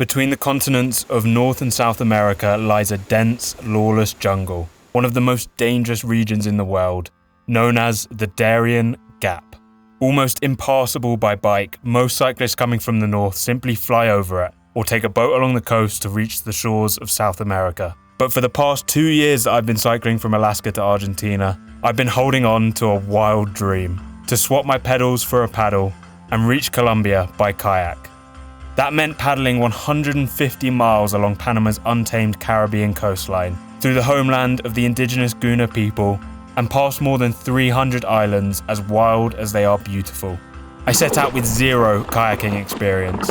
Between the continents of North and South America lies a dense, lawless jungle, one of the most dangerous regions in the world, known as the Darien Gap. Almost impassable by bike, most cyclists coming from the north simply fly over it or take a boat along the coast to reach the shores of South America. But for the past 2 years that I've been cycling from Alaska to Argentina, I've been holding on to a wild dream, to swap my pedals for a paddle and reach Colombia by kayak. That meant paddling 150 miles along Panama's untamed Caribbean coastline, through the homeland of the indigenous Goona people, and past more than 300 islands as wild as they are beautiful. I set out with zero kayaking experience.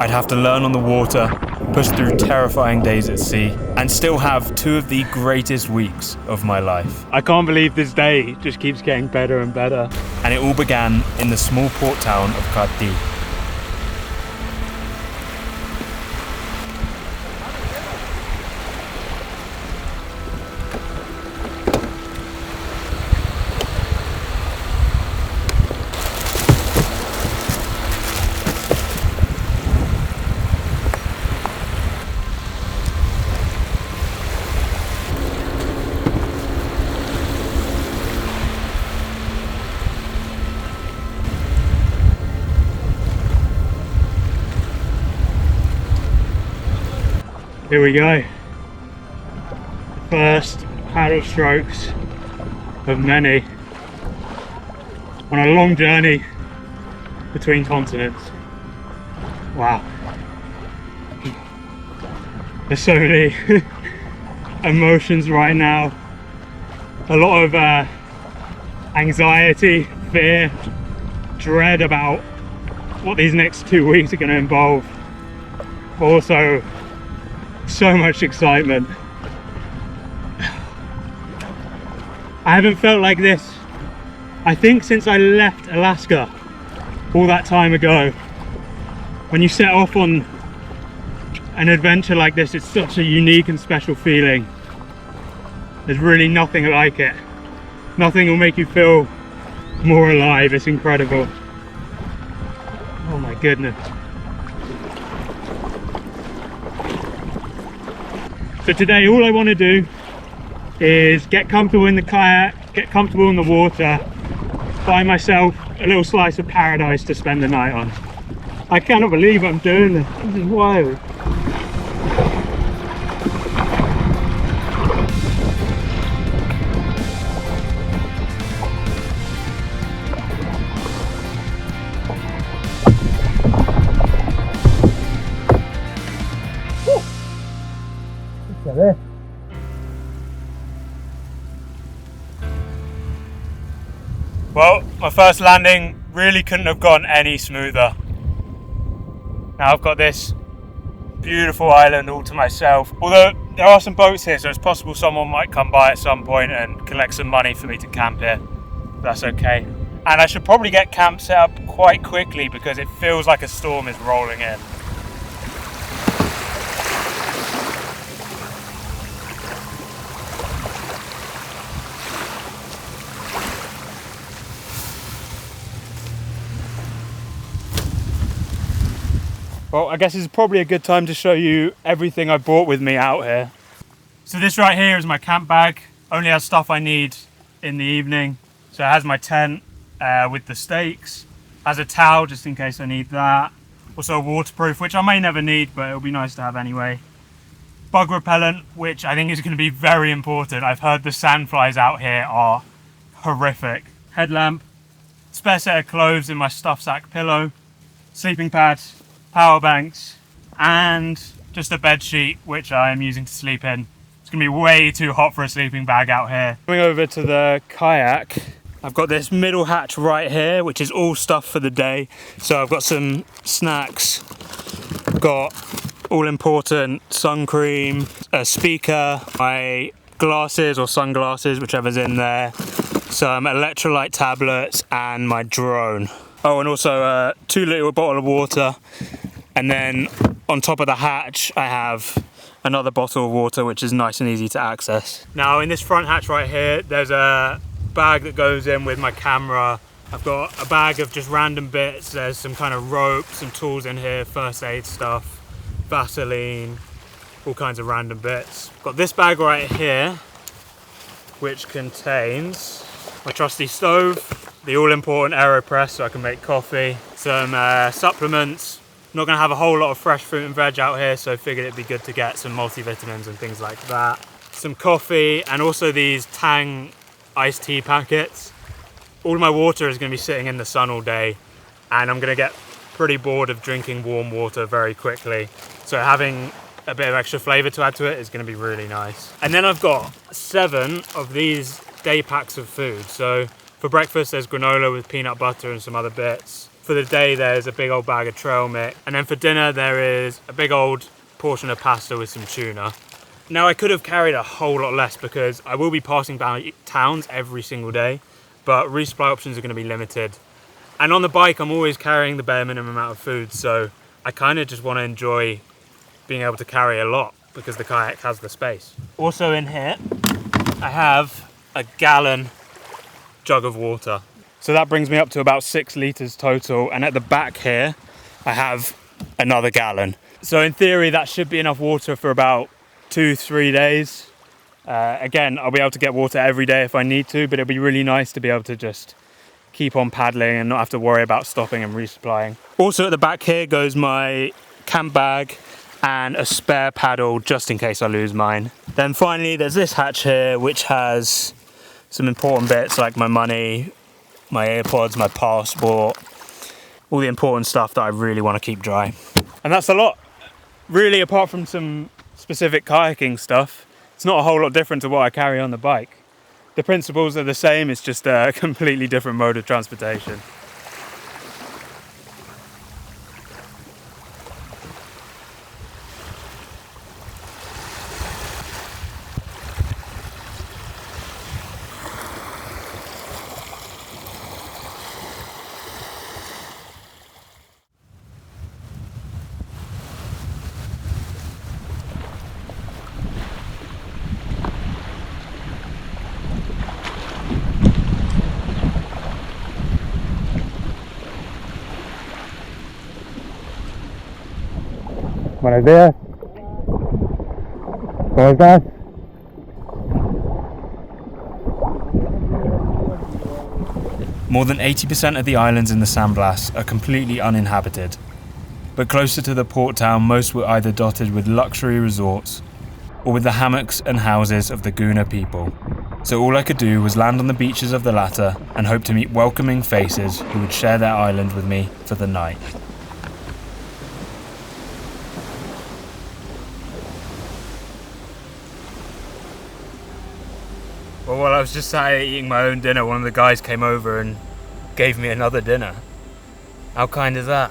I'd have to learn on the water, push through terrifying days at sea, and still have two of the greatest weeks of my life. I can't believe this day just keeps getting better and better. And it all began in the small port town of Cati. Here we go. First paddle strokes of many on a long journey between continents. Wow. There's so many emotions right now. A lot of anxiety, fear, dread about what these next 2 weeks are going to involve. But also so much excitement. I haven't felt like this, I think, since I left Alaska all that time ago. When you set off on an adventure like this, it's such a unique and special feeling. There's really nothing like it. Nothing will make you feel more alive. It's incredible. Oh my goodness. So today all I want to do is get comfortable in the kayak, get comfortable in the water, find myself a little slice of paradise to spend the night on. I cannot believe I'm doing this. This is wild. Look at this. Well, my first landing really couldn't have gone any smoother. Now I've got this beautiful island all to myself. Although there are some boats here, so it's possible someone might come by at some point and collect some money for me to camp here. That's okay. And I should probably get camp set up quite quickly because it feels like a storm is rolling in. Well, I guess it's probably a good time to show you everything I brought with me out here. So this right here is my camp bag. Only has stuff I need in the evening. So it has my tent with the stakes, has a towel just in case I need that. Also a waterproof, which I may never need, but it'll be nice to have anyway. Bug repellent, which I think is going to be very important. I've heard the sandflies out here are horrific. Headlamp, spare set of clothes in my stuff sack pillow, sleeping pad, power banks, and just a bed sheet which I am using to sleep in. It's gonna be way too hot for a sleeping bag out here. Going over to the kayak, I've got this middle hatch right here which is all stuff for the day. So I've got some snacks, got all important sun cream, a speaker, my glasses or sunglasses, whichever's in there, some electrolyte tablets, and my drone. Oh, and also a 2 litre bottle of water. And then on top of the hatch, I have another bottle of water, which is nice and easy to access. Now in this front hatch right here, there's a bag that goes in with my camera. I've got a bag of just random bits. There's some kind of rope, some tools in here, first aid stuff, Vaseline, all kinds of random bits. Got this bag right here, which contains my trusty stove, the all-important AeroPress so I can make coffee, some supplements. Not going to have a whole lot of fresh fruit and veg out here, so I figured it'd be good to get some multivitamins and things like that. Some coffee, and also these Tang iced tea packets. All my water is going to be sitting in the sun all day, and I'm going to get pretty bored of drinking warm water very quickly. So having a bit of extra flavour to add to it is going to be really nice. And then I've got 7 of these day packs of food. So for breakfast there's granola with peanut butter and some other bits. For the day there's a big old bag of trail mix. And then for dinner there is a big old portion of pasta with some tuna. Now I could have carried a whole lot less because I will be passing by towns every single day, but resupply options are going to be limited. And on the bike I'm always carrying the bare minimum amount of food, so I kind of just want to enjoy being able to carry a lot because the kayak has the space. Also in here I have a gallon jug of water. So that brings me up to about 6 litres total, and at the back here I have another gallon. So in theory that should be enough water for about 2-3 days. Again, I'll be able to get water every day if I need to, but it'll be really nice to be able to just keep on paddling and not have to worry about stopping and resupplying. Also at the back here goes my camp bag and a spare paddle just in case I lose mine. Then finally there's this hatch here which has some important bits like my money, my AirPods, my passport, all the important stuff that I really want to keep dry. And that's a lot. Really, apart from some specific kayaking stuff, it's not a whole lot different to what I carry on the bike. The principles are the same, it's just a completely different mode of transportation. Buenos días. ¿Cómo estás? More than 80% of the islands in the Sandblast are completely uninhabited, but closer to the port town most were either dotted with luxury resorts or with the hammocks and houses of the Goona people. So all I could do was land on the beaches of the latter and hope to meet welcoming faces who would share their island with me for the night. Well, while I was just sat here eating my own dinner, one of the guys came over and gave me another dinner. How kind is that?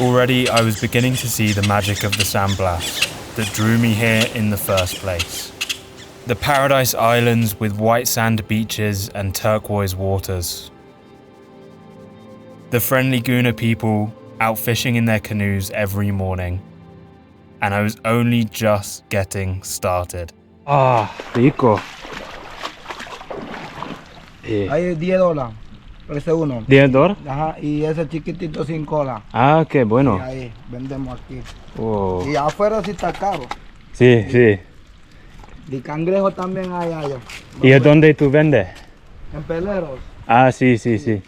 Already I was beginning to see the magic of the Sandblast that drew me here in the first place. The paradise islands with white sand beaches and turquoise waters. The friendly Goona people out fishing in their canoes every morning. And I was only just getting started. Ah, rico. Hay $10, parece uno. $10? Ajá, y ese chiquitito $5. Ah, qué Y bueno. ahí, vendemos aquí. Oh. Y afuera sí está caro. Sí, sí. Y cangrejo también hay allá. ¿Y a dónde tú vendes? En peleros. Ah, sí, sí, sí.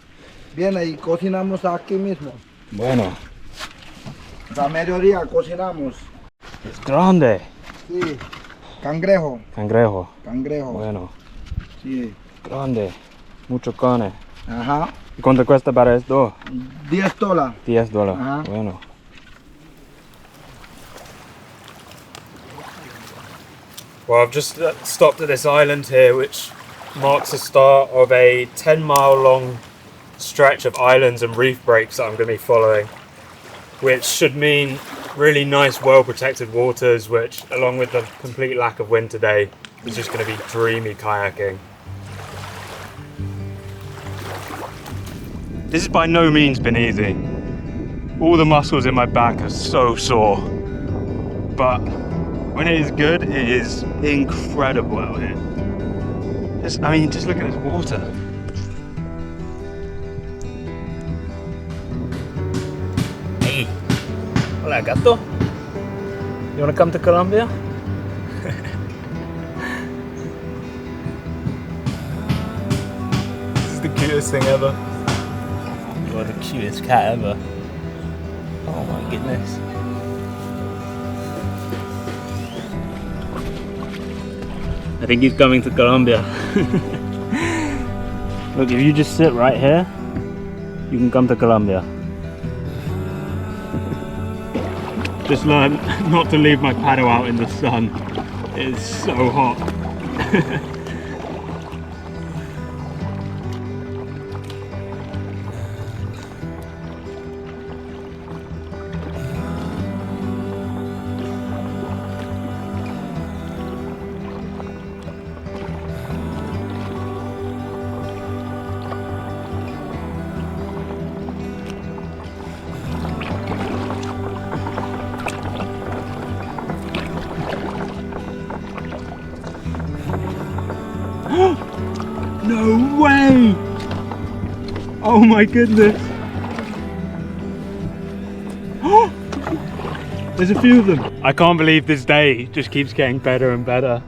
Viene y cocinamos aquí mismo. Bueno. A mediodía cocinamos. Es grande. Sí. Cangrejo. Cangrejo. Cangrejo. Bueno. Sí. Grande. Mucho carne. Ajá. ¿Y cuánto cuesta para esto? $10. $10. Ajá. Bueno. Well, I've just stopped at this island here, which marks the start of a 10-mile long stretch of islands and reef breaks that I'm going to be following, which should mean Really nice, well-protected waters, which, along with the complete lack of wind today, is just going to be dreamy kayaking. This has by no means been easy. All the muscles in my back are so sore. But when it is good, it is incredible out here. Just look at this water. Hey, hola gato. You wanna come to Colombia? This is the cutest thing ever. You're the cutest cat ever. Oh my goodness. I think he's coming to Colombia. Look, if you just sit right here, you can come to Colombia. Just learn not to leave my paddle out in the sun. It is so hot. No way! Oh my goodness! There's a few of them. I can't believe this day just keeps getting better and better.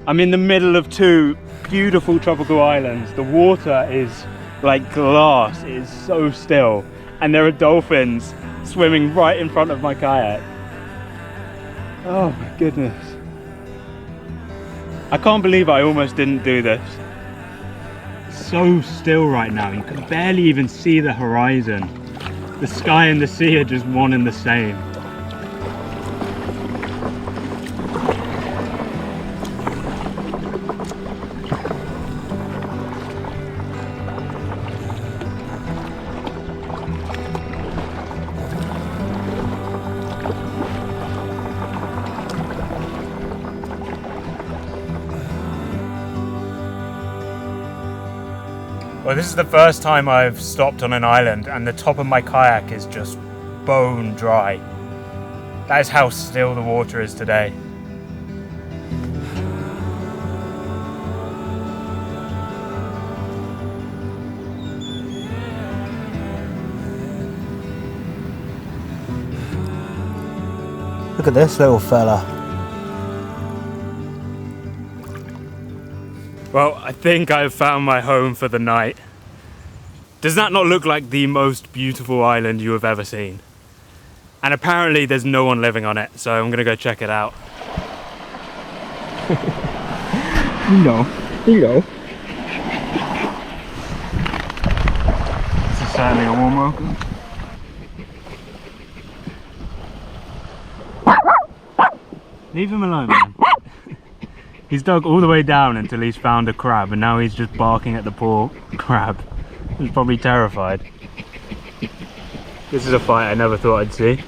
I'm in the middle of two beautiful tropical islands. The water is like glass. It is so still. And there are dolphins swimming right in front of my kayak. Oh my goodness. I can't believe I almost didn't do this. So still right now, you can barely even see the horizon. The sky and the sea are just one and the same. Well, this is the first time I've stopped on an island and the top of my kayak is just bone dry. That is how still the water is today. Look at this little fella. Well, I think I've found my home for the night. Does that not look like the most beautiful island you have ever seen? And apparently there's no one living on it, so I'm gonna go check it out. Hello. This is certainly a warm welcome. Leave him alone, man. He's dug all the way down until he's found a crab, and now he's just barking at the poor crab. He's probably terrified. This is a fight I never thought I'd see.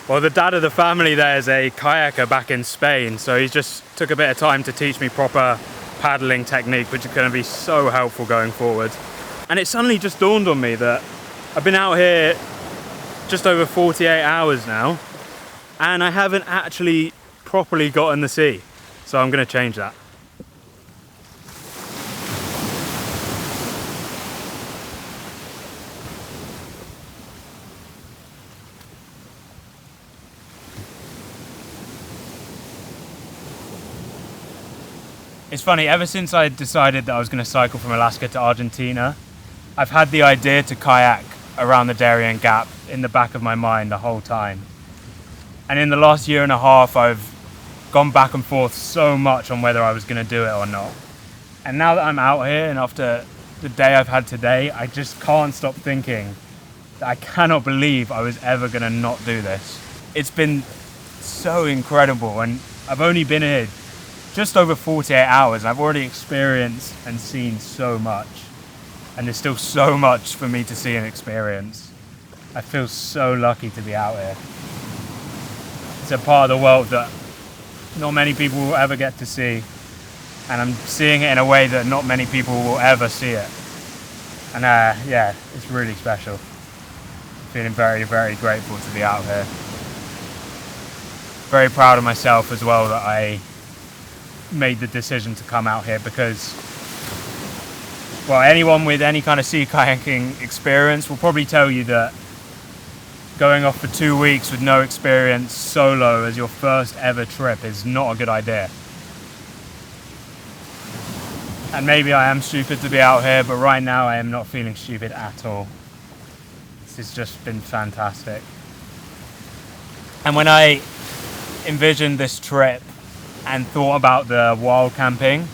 Well, the dad of the family there is a kayaker back in Spain, so he just took a bit of time to teach me proper paddling technique, which is going to be so helpful going forward. And it suddenly just dawned on me that I've been out here just over 48 hours now and I haven't actually properly got in the sea, so I'm going to change that. It's funny, ever since I decided that I was going to cycle from Alaska to Argentina, I've had the idea to kayak around the Darien Gap in the back of my mind the whole time. And in the last year and a half, I've gone back and forth so much on whether I was going to do it or not. And now that I'm out here and after the day I've had today, I just can't stop thinking that I cannot believe I was ever going to not do this. It's been so incredible, and I've only been here just over 48 hours and I've already experienced and seen so much. And there's still so much for me to see and experience. I feel so lucky to be out here. It's a part of the world that not many people will ever get to see. And I'm seeing it in a way that not many people will ever see it. And yeah, it's really special. I'm feeling very, very grateful to be out here. Very proud of myself as well that I made the decision to come out here because, well, anyone with any kind of sea kayaking experience will probably tell you that going off for 2 weeks with no experience solo as your first ever trip is not a good idea. And maybe I am stupid to be out here, but right now I am not feeling stupid at all. This has just been fantastic. And when I envisioned this trip and thought about the wild camping,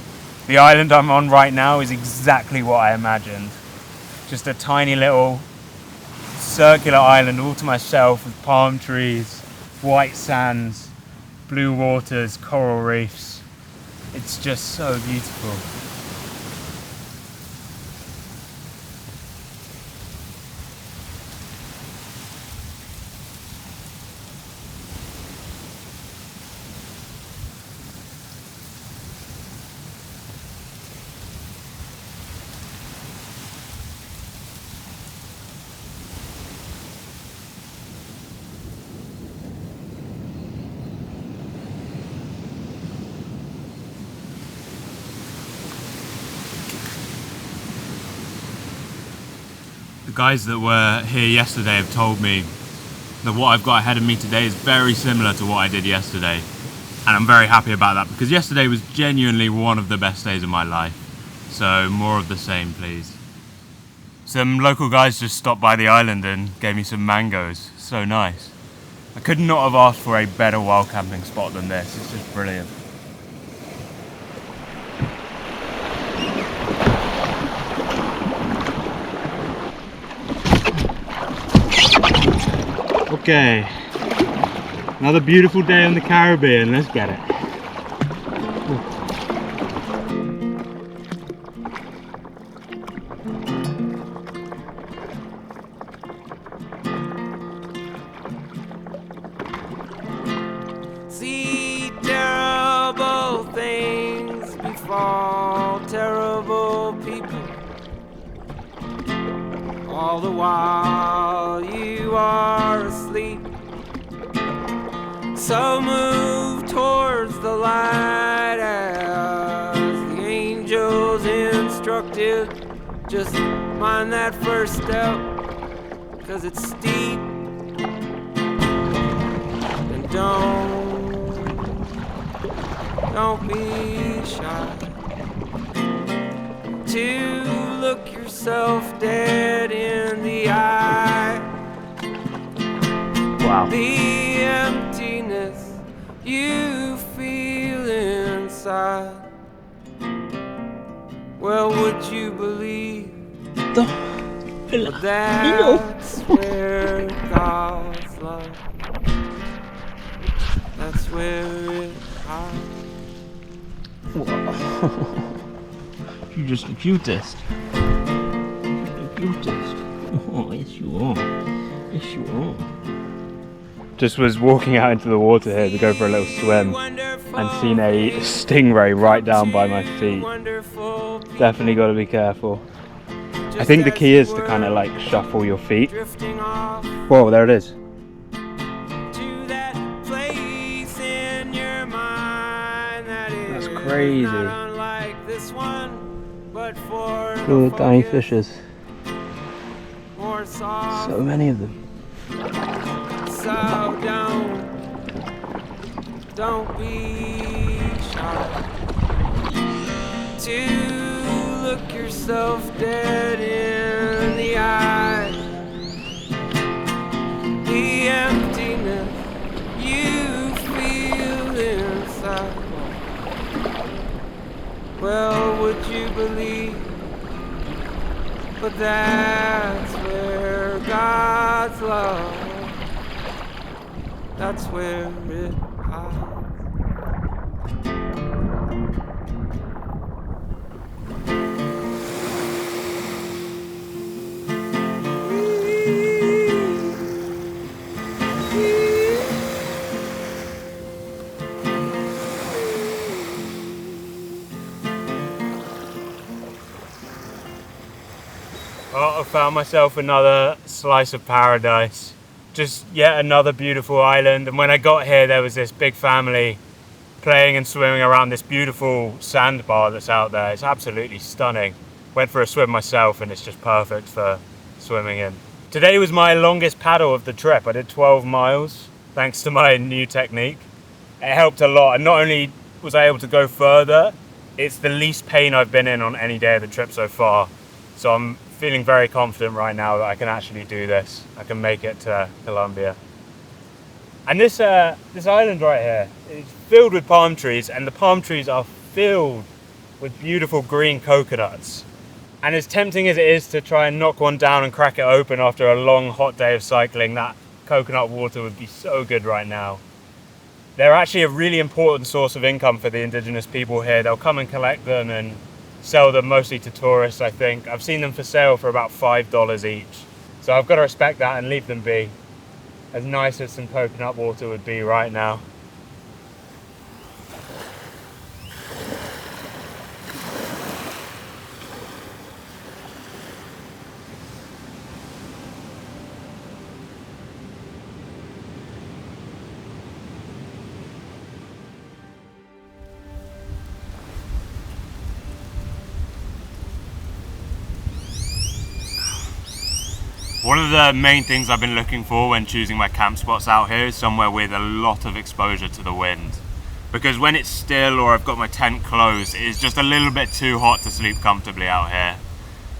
the island I'm on right now is exactly what I imagined. Just a tiny little circular island all to myself with palm trees, white sands, blue waters, coral reefs. It's just so beautiful. The guys that were here yesterday have told me that what I've got ahead of me today is very similar to what I did yesterday. And I'm very happy about that because yesterday was genuinely one of the best days of my life. So more of the same, please. Some local guys just stopped by the island and gave me some mangoes. So nice. I could not have asked for a better wild camping spot than this. It's just brilliant. Okay, another beautiful day on the Caribbean, let's get it. See terrible things befall terrible people, all the while you are asleep. So move towards the light as the angels instructed. Just mind that first step, 'cause it's steep. And don't be shy to look yourself dead in the eye. Wow. The emptiness you feel inside. Well, would you believe that's where God's love, that's where it hides. You're just the cutest. The cutest. Oh, yes you are. Yes you are. Just was walking out into the water here to go for a little swim and seen a stingray right down by my feet. Definitely got to be careful. I think the key is to kind of like shuffle your feet. Whoa, there it is. That's crazy. Little tiny fishes. So many of them. So don't be shy to look yourself dead in the eye. The emptiness you feel inside. Well, would you believe? But that's where God's love, that's where it hides. Oh, I found myself another slice of paradise. Just yet another beautiful island. And when I got here, there was this big family playing and swimming around this beautiful sandbar that's out there. It's absolutely stunning. Went for a swim myself and it's just perfect for swimming in. Today was my longest paddle of the trip. I did 12 miles thanks to my new technique. It helped a lot, and not only was I able to go further, it's the least pain I've been in on any day of the trip so far. So I'm feeling very confident right now that I can actually do this. I can make it to Colombia. And this island right here is filled with palm trees, and the palm trees are filled with beautiful green coconuts. And as tempting as it is to try and knock one down and crack it open after a long hot day of cycling, that coconut water would be so good right now. They're actually a really important source of income for the indigenous people here. They'll come and collect them and sell them mostly to tourists, I think. I've seen them for sale for about $5 each. So I've got to respect that and leave them be. As nice as some coconut water would be right now. One of the main things I've been looking for when choosing my camp spots out here is somewhere with a lot of exposure to the wind. Because when it's still or I've got my tent closed, it's just a little bit too hot to sleep comfortably out here.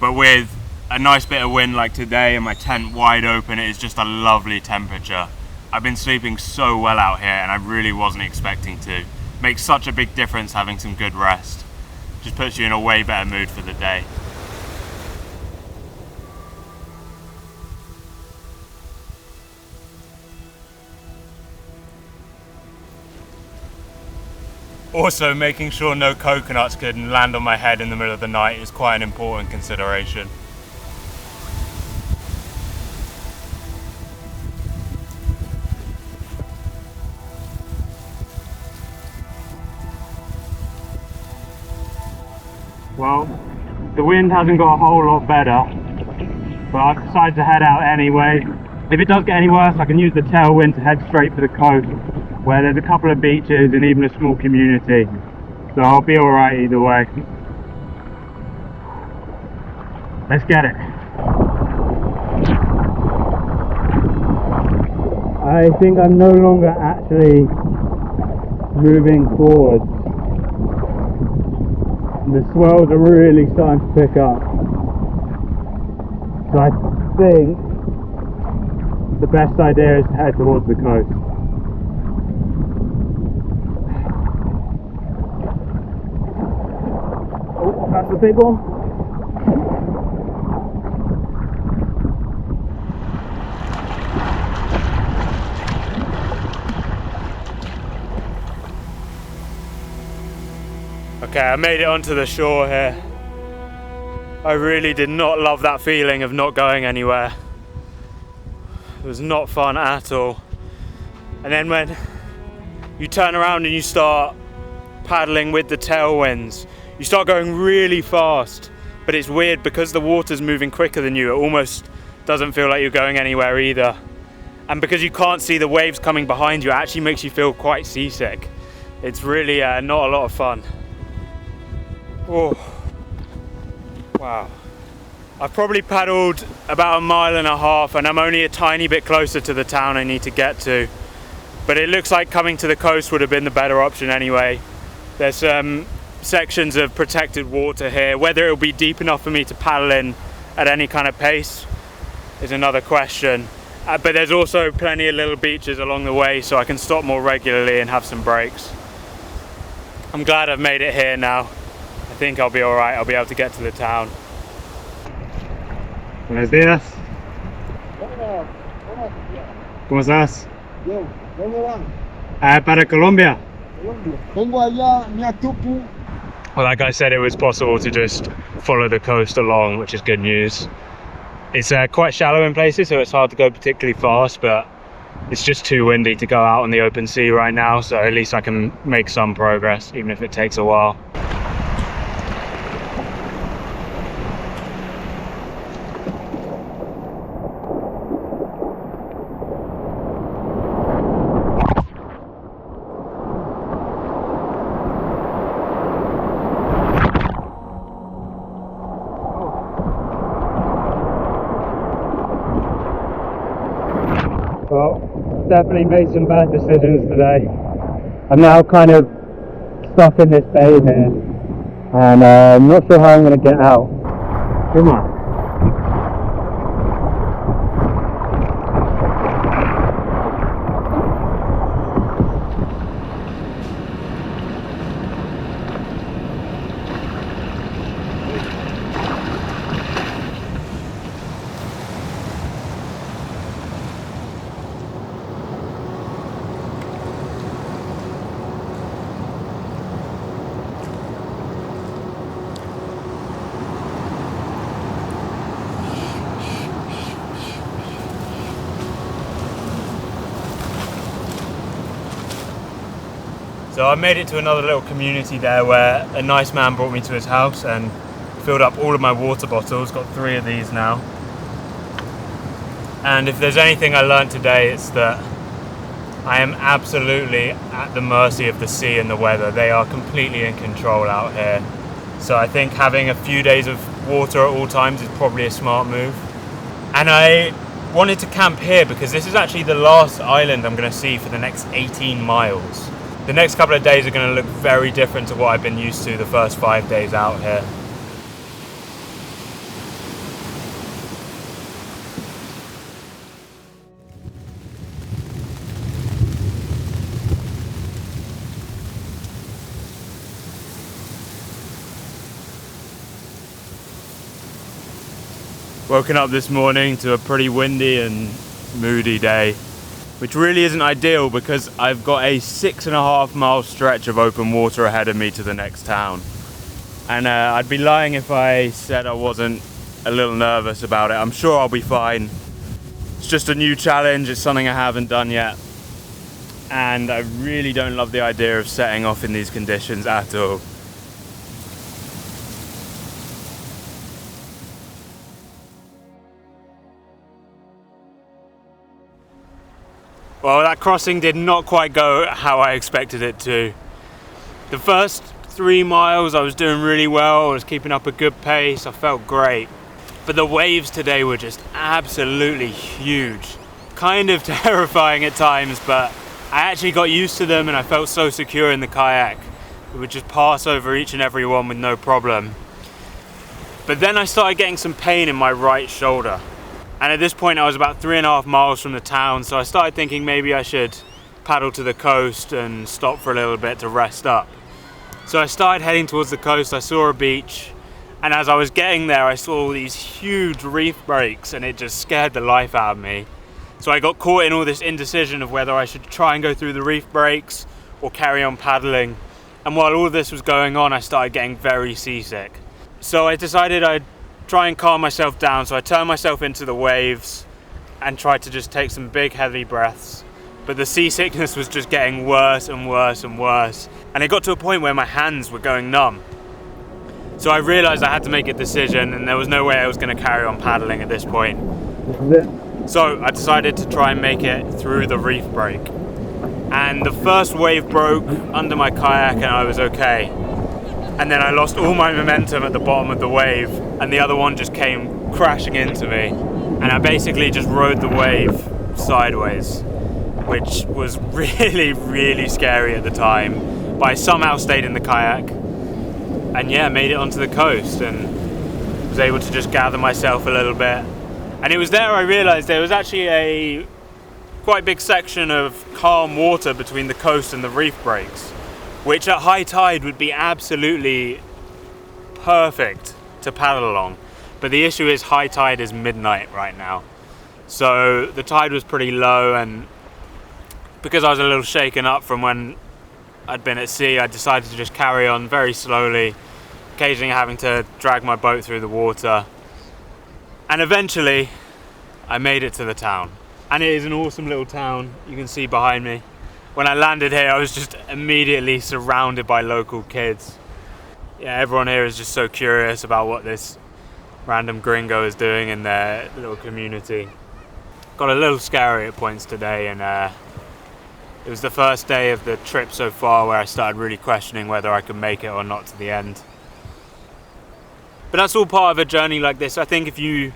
But with a nice bit of wind like today and my tent wide open, it is just a lovely temperature. I've been sleeping so well out here and I really wasn't expecting to. Makes such a big difference having some good rest. Just puts you in a way better mood for the day. Also, making sure no coconuts can land on my head in the middle of the night is quite an important consideration. Well, the wind hasn't got a whole lot better, but I've decided to head out anyway. If it does get any worse, I can use the tailwind to head straight for the coast, where there's a couple of beaches and even a small community. So I'll be alright either way. Let's get it. I think I'm no longer actually moving forward. The swells are really starting to pick up. So I think the best idea is to head towards the coast. Oh, that's a big one. Okay, I made it onto the shore here. I really did not love that feeling of not going anywhere. It was not fun at all. And then when you turn around and you start paddling with the tailwinds, you start going really fast, but it's weird because the water's moving quicker than you, it almost doesn't feel like you're going anywhere either. And because you can't see the waves coming behind you, it actually makes you feel quite seasick. It's really not a lot of fun. Oh, wow. I've probably paddled about 1.5 miles and I'm only a tiny bit closer to the town I need to get to. But it looks like coming to the coast would have been the better option anyway. There's some sections of protected water here. Whether it'll be deep enough for me to paddle in at any kind of pace is another question. But there's also plenty of little beaches along the way, so I can stop more regularly and have some breaks. I'm glad I've made it here now. I think I'll be alright, I'll be able to get to the town. Buenos días. ¿Cómo estás? Bien, ¿dónde van? Para Colombia. Tengo allá mi atupu. Well, like I said, it was possible to just follow the coast along, which is good news. It's quite shallow in places, so it's hard to go particularly fast, but it's just too windy to go out on the open sea right now, so at least I can make some progress, even if it takes a while. definitely made some bad decisions today. I'm now kind of stuck in this bay here, and I'm not sure how I'm going to get out. Come on. So I made it to another little community there where a nice man brought me to his house and filled up all of my water bottles. Got 3 of these now. And if there's anything I learned today, it's that I am absolutely at the mercy of the sea and the weather. They are completely in control out here. So I think having a few days of water at all times is probably a smart move. And I wanted to camp here because this is actually the last island I'm going to see for the next 18 miles. The next couple of days are going to look very different to what I've been used to the first 5 days out here. Woken up this morning to a pretty windy and moody day, which really isn't ideal because I've got a 6.5 mile stretch of open water ahead of me to the next town. And I'd be lying if I said I wasn't a little nervous about it. I'm sure I'll be fine. It's just a new challenge, it's something I haven't done yet. And I really don't love the idea of setting off in these conditions at all. Well, that crossing did not quite go how I expected it to. The first 3 miles I was doing really well, I was keeping up a good pace, I felt great. But the waves today were just absolutely huge. Kind of terrifying at times, but I actually got used to them and I felt so secure in the kayak. We would just pass over each and every one with no problem. But then I started getting some pain in my right shoulder. And at this point I was about 3.5 miles from the town, so I started thinking maybe I should paddle to the coast and stop for a little bit to rest up. So I started heading towards the coast, I saw a beach, and as I was getting there I saw all these huge reef breaks and it just scared the life out of me. So I got caught in all this indecision of whether I should try and go through the reef breaks or carry on paddling. And while all this was going on I started getting very seasick. So I decided I'd try and calm myself down, so I turned myself into the waves and tried to just take some big heavy breaths. But the seasickness was just getting worse and worse and worse, and it got to a point where my hands were going numb. So I realised I had to make a decision and there was no way I was going to carry on paddling at this point. So I decided to try and make it through the reef break. And the first wave broke under my kayak and I was okay. And then I lost all my momentum at the bottom of the wave and the other one just came crashing into me. And I basically just rode the wave sideways, which was really, really scary at the time. But I somehow stayed in the kayak and yeah, made it onto the coast and was able to just gather myself a little bit. And it was there I realised there was actually a quite big section of calm water between the coast and the reef breaks, which at high tide would be absolutely perfect to paddle along. But the issue is high tide is midnight right now. So the tide was pretty low, and because I was a little shaken up from when I'd been at sea, I decided to just carry on very slowly, occasionally having to drag my boat through the water. And eventually I made it to the town. And it is an awesome little town, you can see behind me. When I landed here I was just immediately surrounded by local kids. Yeah, everyone here is just so curious about what this random gringo is doing in their little community. Got a little scary at points today, and it was the first day of the trip so far where I started really questioning whether I could make it or not to the end. But that's all part of a journey like this. I think if you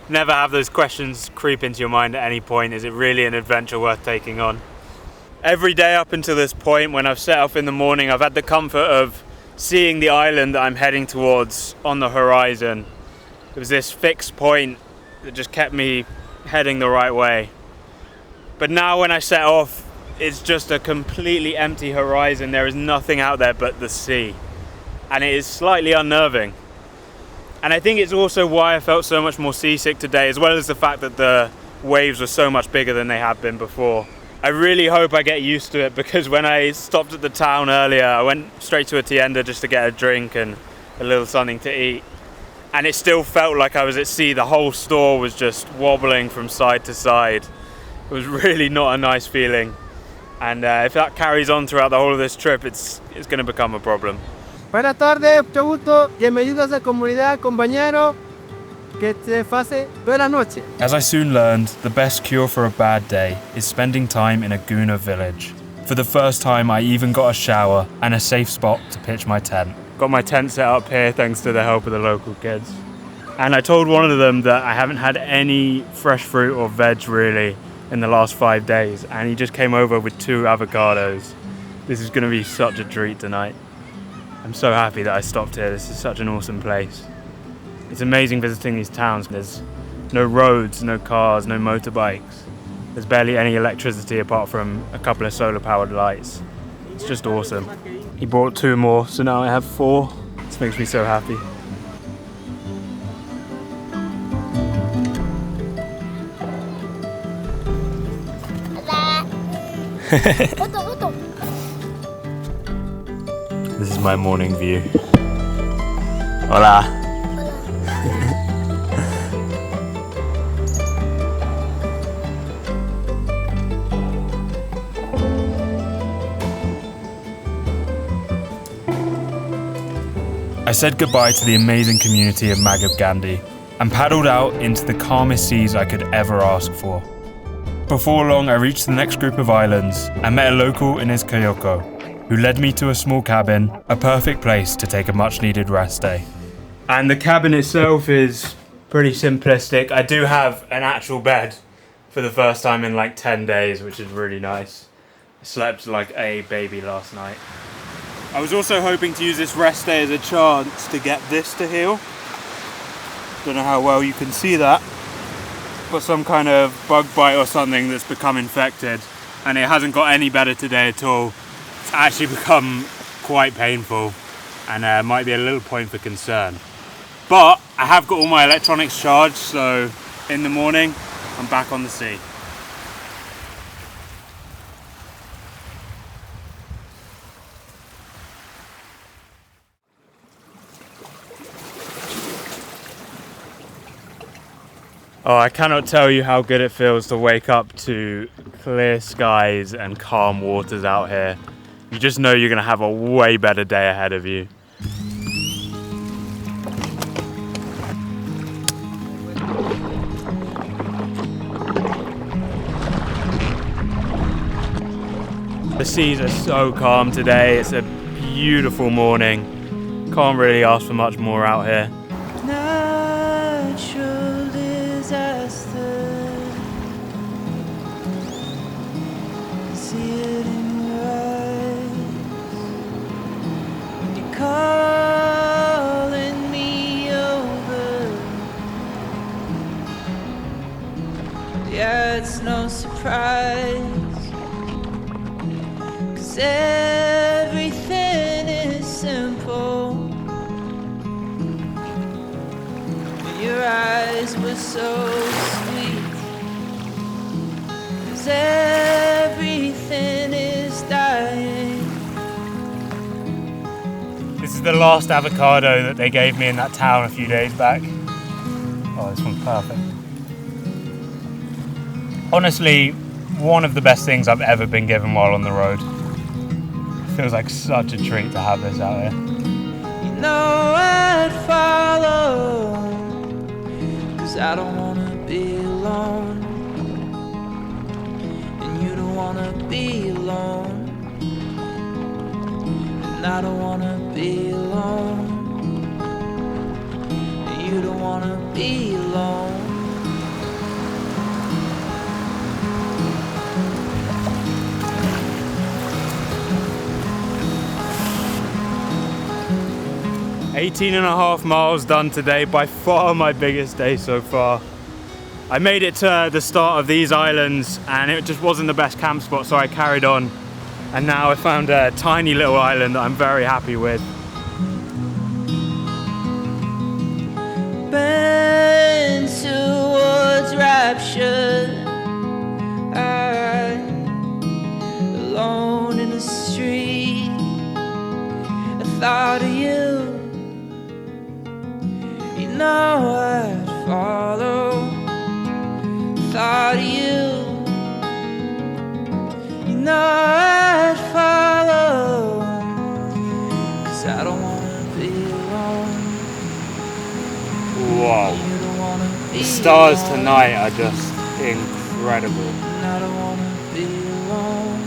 never have those questions creep into your mind at any point. Is it really an adventure worth taking on? Every day up until this point, when I've set off in the morning, I've had the comfort of seeing the island that I'm heading towards on the horizon. It was this fixed point that just kept me heading the right way. But now when I set off, it's just a completely empty horizon. There is nothing out there but the sea. And it is slightly unnerving. And I think it's also why I felt so much more seasick today, as well as the fact that the waves were so much bigger than they have been before. I really hope I get used to it, because when I stopped at the town earlier, I went straight to a tienda just to get a drink and a little something to eat. And it still felt like I was at sea. The whole store was just wobbling from side to side. It was really not a nice feeling. And if that carries on throughout the whole of this trip, it's going to become a problem. Buenas tardes, mucho gusto. Bienvenidos a comunidad, compañero. Que te pase buena noche. As I soon learned, the best cure for a bad day is spending time in a Goona village. For the first time, I even got a shower and a safe spot to pitch my tent. Got my tent set up here thanks to the help of the local kids. And I told one of them that I haven't had any fresh fruit or veg really in the last 5 days, and he just came over with 2 avocados. This is going to be such a treat tonight. I'm so happy that I stopped here. This is such an awesome place. It's amazing visiting these towns. There's no roads, no cars, no motorbikes. There's barely any electricity apart from a couple of solar powered lights. It's just awesome. He brought 2 more, so now I have 4. This makes me so happy. This is my morning view. Hola. I said goodbye to the amazing community of Magab Gandhi and paddled out into the calmest seas I could ever ask for. Before long, I reached the next group of islands and met a local in his kayoko, who led me to a small cabin, a perfect place to take a much-needed rest day. And the cabin itself is pretty simplistic. I do have an actual bed for the first time in like 10 days, which is really nice. I slept like a baby last night. I was also hoping to use this rest day as a chance to get this to heal. Don't know how well you can see that, but some kind of bug bite or something that's become infected, and it hasn't got any better today at all. It's actually become quite painful and might be a little point for concern. But I have got all my electronics charged, so in the morning I'm back on the sea. Oh, I cannot tell you how good it feels to wake up to clear skies and calm waters out here. You just know you're going to have a way better day ahead of you. The seas are so calm today. It's a beautiful morning. Can't really ask for much more out here. It's no surprise, 'cause everything is simple. Your eyes were so sweet, 'cause everything is dying. This is the last avocado that they gave me in that town a few days back. Oh, this one's perfect. Honestly, one of the best things I've ever been given while on the road. It feels like such a treat to have this out here. You know I'd follow, 'cause I don't wanna be alone, and you don't wanna be alone, and I don't wanna be alone, and you don't wanna be alone. 18.5 miles done today, by far my biggest day so far. I made it to the start of these islands and it just wasn't the best camp spot, so I carried on. And now I found a tiny little island that I'm very happy with. Bend towards rapture, alone in the street. I thought of you, you know I'd follow. Thought of you, you know I'd follow. 'Cause I don't wanna be alone. Wow. You don't wanna be The stars alone. tonight are just incredible. And I don't wanna be alone.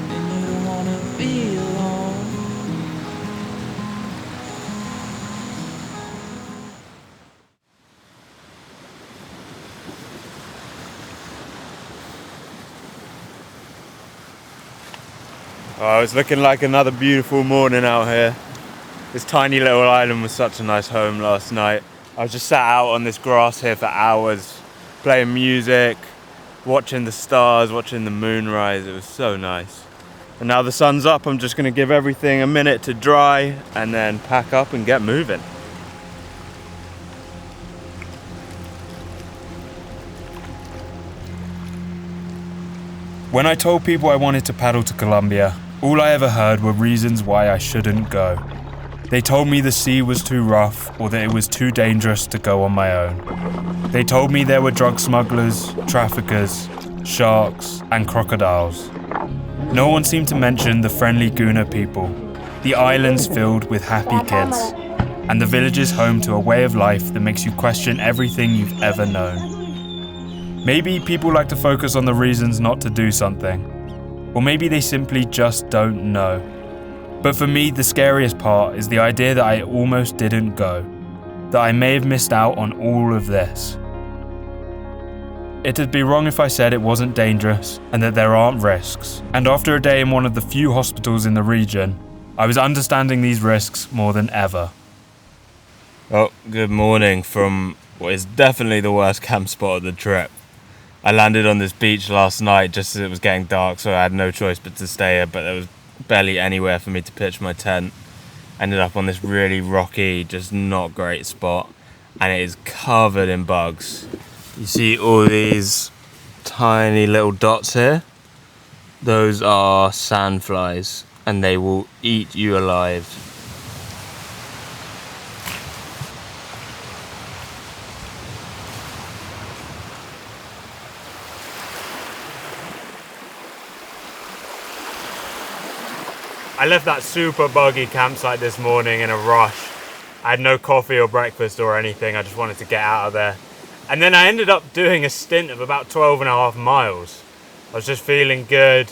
And you don't wanna be alone. Oh, it's looking like another beautiful morning out here. This tiny little island was such a nice home last night. I was just sat out on this grass here for hours, playing music, watching the stars, watching the moon rise. It was so nice. And now the sun's up, I'm just gonna give everything a minute to dry and then pack up and get moving. When I told people I wanted to paddle to Colombia, all I ever heard were reasons why I shouldn't go. They told me the sea was too rough or that it was too dangerous to go on my own. They told me there were drug smugglers, traffickers, sharks, and crocodiles. No one seemed to mention the friendly Goona people, the islands filled with happy kids, and the villages home to a way of life that makes you question everything you've ever known. Maybe people like to focus on the reasons not to do something, or maybe they simply just don't know. But for me, the scariest part is the idea that I almost didn't go, that I may have missed out on all of this. It'd be wrong if I said it wasn't dangerous and that there aren't risks. And after a day in one of the few hospitals in the region, I was understanding these risks more than ever. Oh, good morning from what is definitely the worst camp spot of the trip. I landed on this beach last night just as it was getting dark, so I had no choice but to stay here, but there was barely anywhere for me to pitch my tent. Ended up on this really rocky, just not great spot, and it is covered in bugs. You see all these tiny little dots here? Those are sandflies, and they will eat you alive. I left that super buggy campsite this morning in a rush. I had no coffee or breakfast or anything, I just wanted to get out of there. And then I ended up doing a stint of about 12.5 miles. I was just feeling good,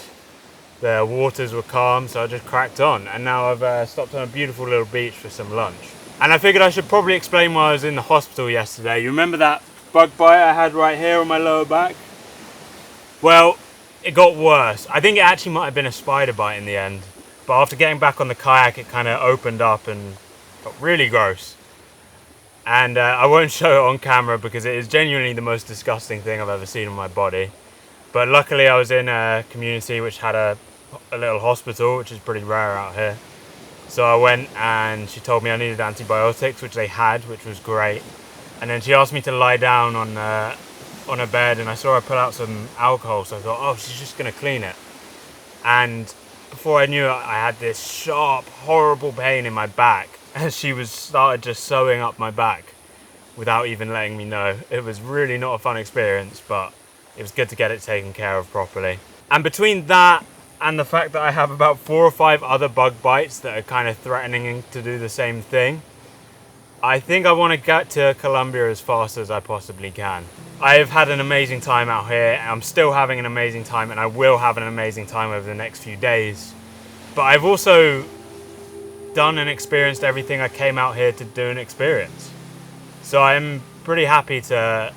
the waters were calm, so I just cracked on. And now I've stopped on a beautiful little beach for some lunch. And I figured I should probably explain why I was in the hospital yesterday. You remember that bug bite I had right here on my lower back? Well, it got worse. I think it actually might have been a spider bite in the end. But after getting back on the kayak, it kind of opened up and got really gross. And I won't show it on camera because it is genuinely the most disgusting thing I've ever seen on my body. But luckily I was in a community which had a little hospital, which is pretty rare out here. So I went and she told me I needed antibiotics, which they had, which was great. And then she asked me to lie down on a bed, and I saw her pull out some alcohol, so I thought, oh, she's just gonna clean it. And before I knew it, I had this sharp, horrible pain in my back as she started just sewing up my back without even letting me know. It was really not a fun experience, but it was good to get it taken care of properly. And between that and the fact that I have about 4 or 5 other bug bites that are kind of threatening to do the same thing, I think I want to get to Colombia as fast as I possibly can. I have had an amazing time out here, and I'm still having an amazing time, and I will have an amazing time over the next few days. But I've also done and experienced everything I came out here to do and experience. So I'm pretty happy to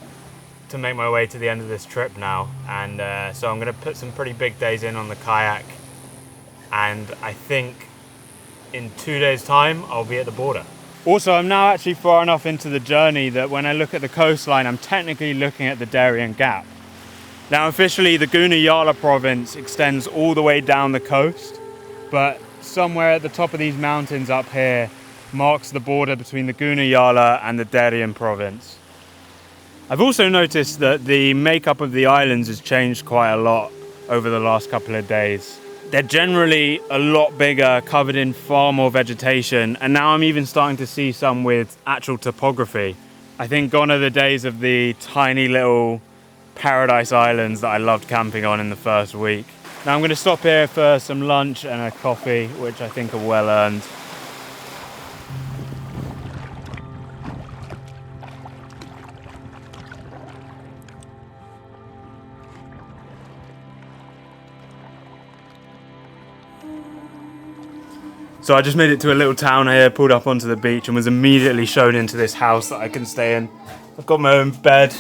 make my way to the end of this trip now, and so I'm going to put some pretty big days in on the kayak, and I think in 2 days' time, I'll be at the border. Also, I'm now actually far enough into the journey that when I look at the coastline, I'm technically looking at the Darien Gap. Now, officially, the Goona province extends all the way down the coast, but somewhere at the top of these mountains up here marks the border between the Goona and the Darien province. I've also noticed that the makeup of the islands has changed quite a lot over the last couple of days. They're generally a lot bigger, covered in far more vegetation, and now I'm even starting to see some with actual topography. I think gone are the days of the tiny little paradise islands that I loved camping on in the first week. Now I'm going to stop here for some lunch and a coffee, which I think are well earned. So I just made it to a little town here, pulled up onto the beach and was immediately shown into this house that I can stay in. I've got my own bed.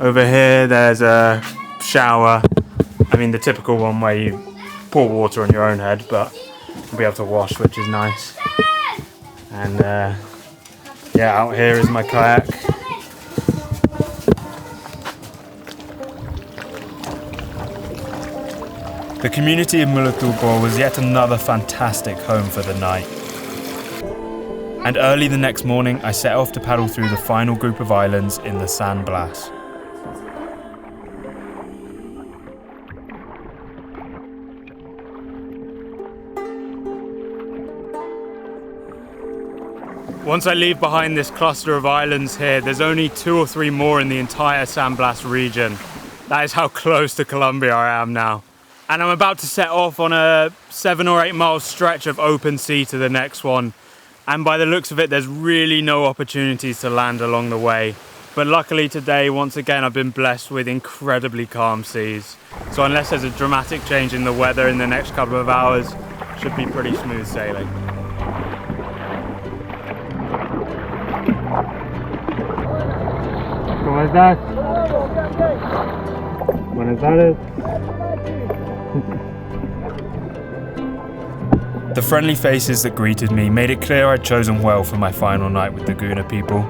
Over here there's a shower. I mean the typical one where you pour water on your own head, but you'll be able to wash, which is nice. And yeah, out here is my kayak. The community of Mulatupo was yet another fantastic home for the night. And early the next morning, I set off to paddle through the final group of islands in the San Blas. Once I leave behind this cluster of islands here, there's only 2 or 3 more in the entire San Blas region. That is how close to Colombia I am now. And I'm about to set off on a 7 or 8 mile stretch of open sea to the next one. And by the looks of it, there's really no opportunities to land along the way. But luckily today, once again, I've been blessed with incredibly calm seas. So unless there's a dramatic change in the weather in the next couple of hours, should be pretty smooth sailing. ¿Cómo estás? Buenas tardes. The friendly faces that greeted me made it clear I'd chosen well for my final night with the Goona people.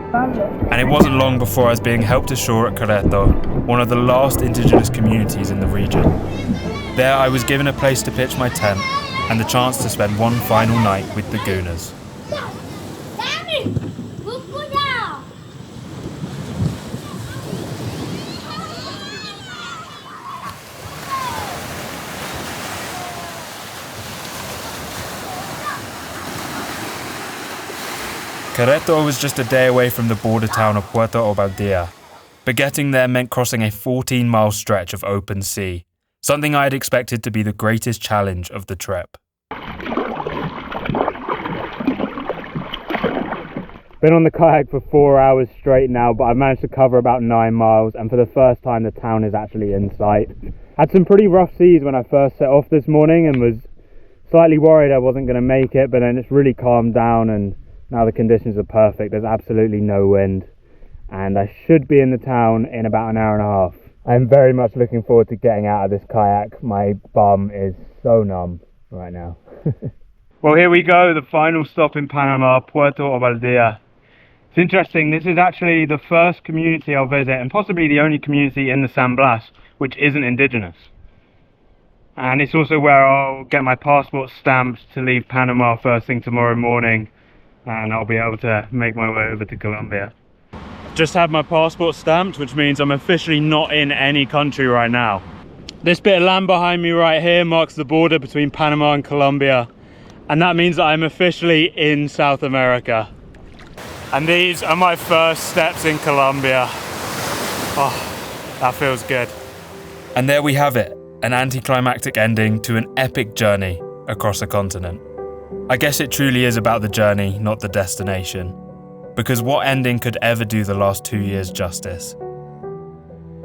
And it wasn't long before I was being helped ashore at Carribean, one of the last indigenous communities in the region. There I was given a place to pitch my tent and the chance to spend one final night with the Goonas. Carribean was just a day away from the border town of Puerto Obaldea, but getting there meant crossing a 14-mile stretch of open sea, something I had expected to be the greatest challenge of the trip. Been on the kayak for 4 hours straight now, but I've managed to cover about 9 miles, and for the first time the town is actually in sight. Had some pretty rough seas when I first set off this morning and was slightly worried I wasn't going to make it, but then it's really calmed down and now the conditions are perfect. There's absolutely no wind and I should be in the town in about an hour and a half. I'm very much looking forward to getting out of this kayak. My bum is so numb right now. Well, here we go, the final stop in Panama, Puerto Obaldea. It's interesting, this is actually the first community I'll visit and possibly the only community in the San Blas which isn't indigenous. And it's also where I'll get my passport stamped to leave Panama first thing tomorrow morning, and I'll be able to make my way over to Colombia. Just had my passport stamped, which means I'm officially not in any country right now. This bit of land behind me right here marks the border between Panama and Colombia, and that means that I'm officially in South America. And these are my first steps in Colombia. Oh, that feels good. And there we have it, an anticlimactic ending to an epic journey across a continent. I guess it truly is about the journey, not the destination. Because what ending could ever do the last 2 years justice?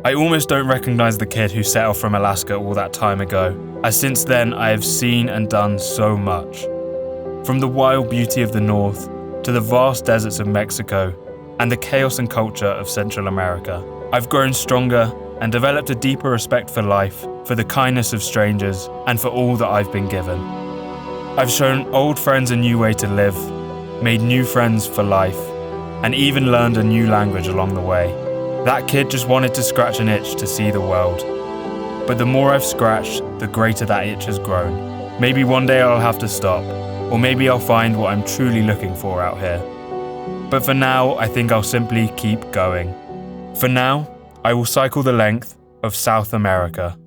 I almost don't recognise the kid who set off from Alaska all that time ago, as since then I have seen and done so much. From the wild beauty of the north, to the vast deserts of Mexico, and the chaos and culture of Central America. I've grown stronger and developed a deeper respect for life, for the kindness of strangers, and for all that I've been given. I've shown old friends a new way to live, made new friends for life, and even learned a new language along the way. That kid just wanted to scratch an itch to see the world. But the more I've scratched, the greater that itch has grown. Maybe one day I'll have to stop, or maybe I'll find what I'm truly looking for out here. But for now, I think I'll simply keep going. For now, I will cycle the length of South America.